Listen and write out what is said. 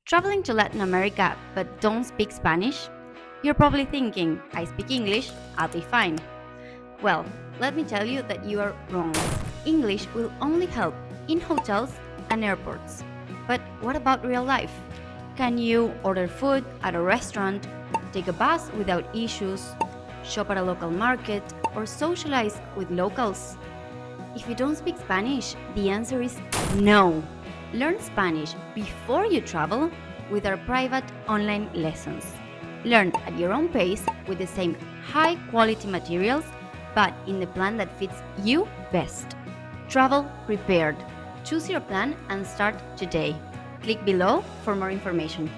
Traveling to Latin America but don't speak Spanish? You're probably thinking, I speak English, I'll be fine. Well, let me tell you that you are wrong. English will only help in hotels and airports. But what about real life? Can you order food at a restaurant, take a bus without issues, shop at a local market, or socialize with locals? If you don't speak Spanish, the answer is no. Learn Spanish before you travel with our private online lessons. Learn at your own pace with the same high quality materials, but in the plan that fits you best. Travel prepared. Choose your plan and start today. Click below for more information.